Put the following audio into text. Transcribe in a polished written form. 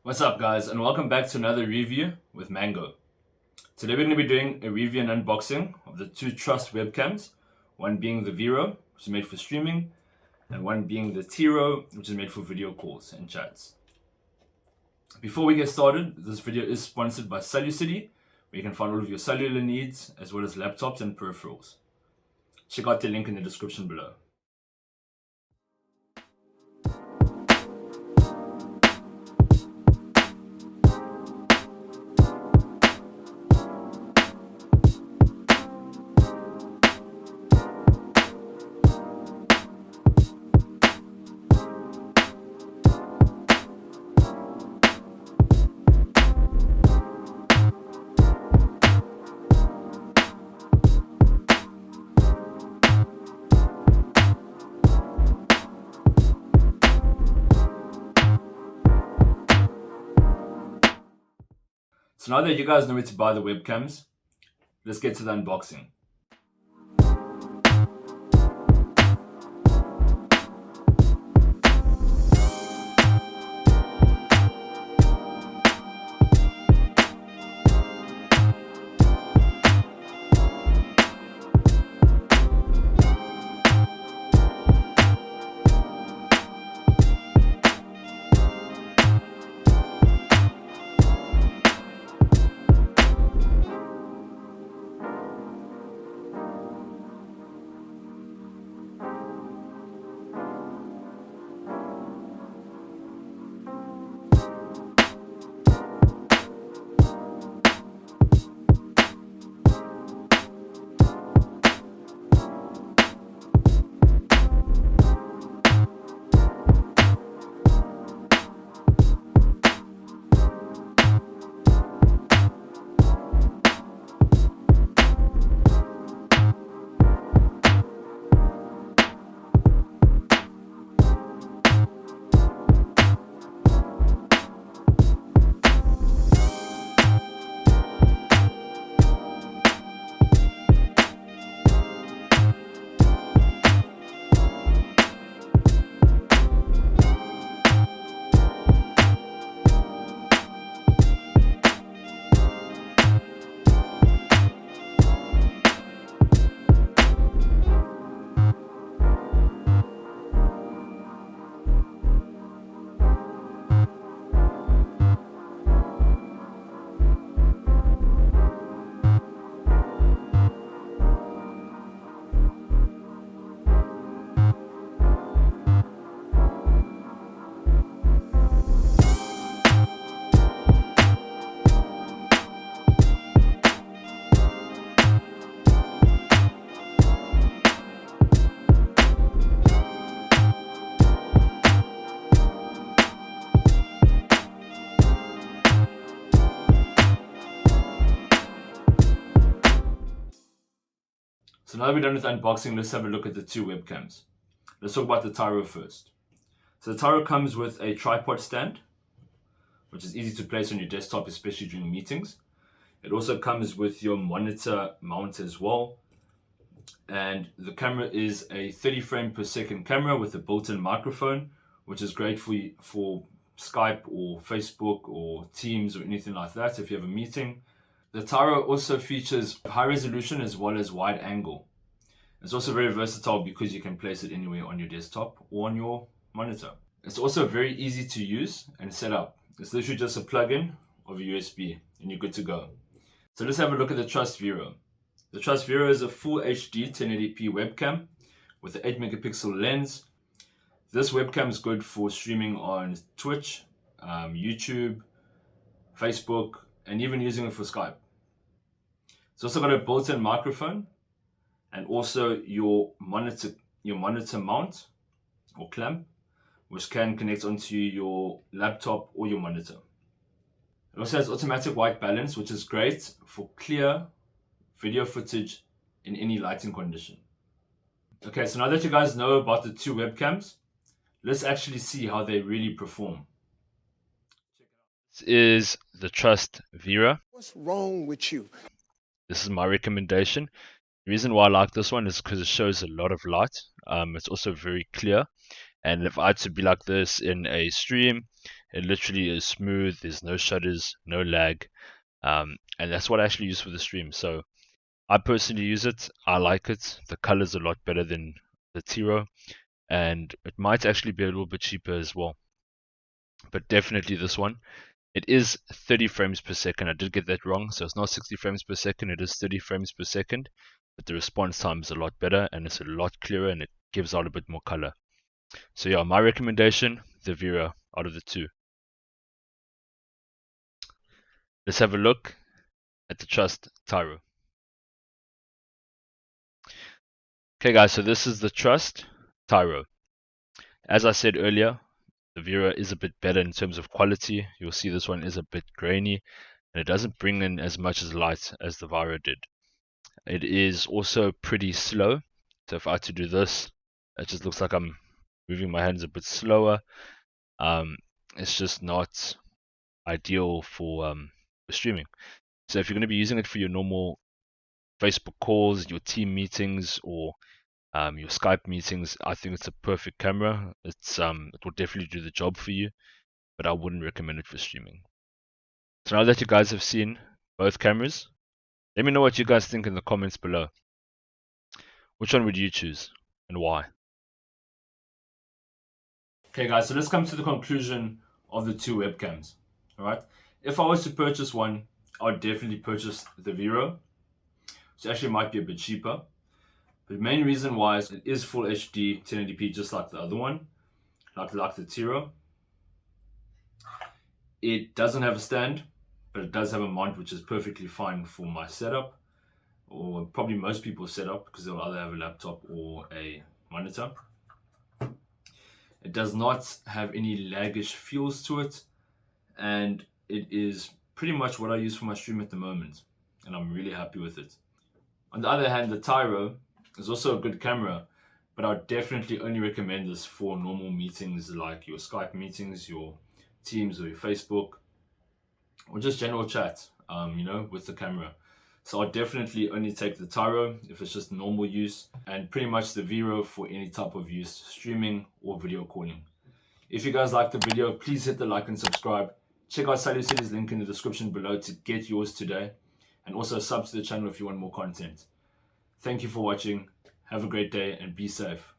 What's up guys, and welcome back to another review with Mango. Today we're going to be doing a review and unboxing of the two Trust webcams, one being the Vero, which is made for streaming, and one being the Tyro, which is made for video calls and chats. Before we get started, this video is sponsored by City, where you can find all of your cellular needs, as well as laptops and peripherals. Check out the link in the description below. So now that you guys know where to buy the webcams, let's get to the unboxing. So now that we're done with the unboxing, let's have a look at the two webcams. Let's talk about the Tyro first. So the Tyro comes with a tripod stand, which is easy to place on your desktop, especially during meetings. It also comes with your monitor mount as well. And the camera is a 30 frame per second camera with a built-in microphone, which is great for Skype or Facebook or Teams or anything like that if you have a meeting. The Tyro also features high resolution as well as wide angle. It's also very versatile because you can place it anywhere on your desktop or on your monitor. It's also very easy to use and set up. It's literally just a plug-in of a USB and you're good to go. So let's have a look at the Trust Vero. The Trust Vero is a full HD 1080p webcam with an 8 megapixel lens. This webcam is good for streaming on Twitch, YouTube, Facebook, and even using it for Skype. It's also got a built-in microphone and also your monitor mount or clamp, which can connect onto your laptop or your monitor. It also has automatic white balance, which is great for clear video footage in any lighting condition. Okay, so now that you guys know about the two webcams, let's actually see how they really perform. This is the Trust Vero. What's wrong with you? This is my recommendation. The reason why I like this one is because it shows a lot of light. It's also very clear. And if I had to be like this in a stream, It literally is smooth. There's no shudders, no lag, and that's what I actually use for the stream. So I personally use it. I like it. The color's a lot better than the Tyro, and it might actually be a little bit cheaper as well. But definitely this one. It is 30 frames per second. I did get that wrong. So it's not 60 frames per second. It is 30 frames per second. But the response time is a lot better and it's a lot clearer and it gives out a bit more color. So yeah, my recommendation, the Vero out of the two. Let's have a look at the Trust Tyro. Okay guys, so this is the Trust Tyro. As I said earlier, the Vero is a bit better in terms of quality. You'll see this one is a bit grainy and it doesn't bring in as much as light as the Vero did. It is also pretty slow. So if I had to do this, it just looks like I'm moving my hands a bit slower. It's just not ideal for streaming. So if you're going to be using it for your normal Facebook calls, your team meetings, or your Skype meetings, I think it's a perfect camera. It will definitely do the job for you, but I wouldn't recommend it for streaming. So now that you guys have seen both cameras, let me know what you guys think in the comments below. Which one would you choose and why? Okay guys, so let's come to the conclusion of the two webcams. Alright. If I was to purchase one, I would definitely purchase the Vero, which actually might be a bit cheaper. But the main reason why is it is full HD 1080p just like the other one, like the Tyro. It doesn't have a stand, but it does have a mount which is perfectly fine for my setup, or probably most people's setup, because they'll either have a laptop or a monitor. It does not have any laggish feels to it, and it is pretty much what I use for my stream at the moment, and I'm really happy with it. On the other hand, the Tyro is also a good camera, but I would definitely only recommend this for normal meetings like your Skype meetings, your Teams or your Facebook, or just general chat, with the camera. So I'll definitely only take the Tyro if it's just normal use, and pretty much the Vero for any type of use, streaming or video calling. If you guys like the video, please hit the like and subscribe. Check out Sally City's link in the description below to get yours today, and also sub to the channel if you want more content. Thank you for watching. Have a great day and be safe.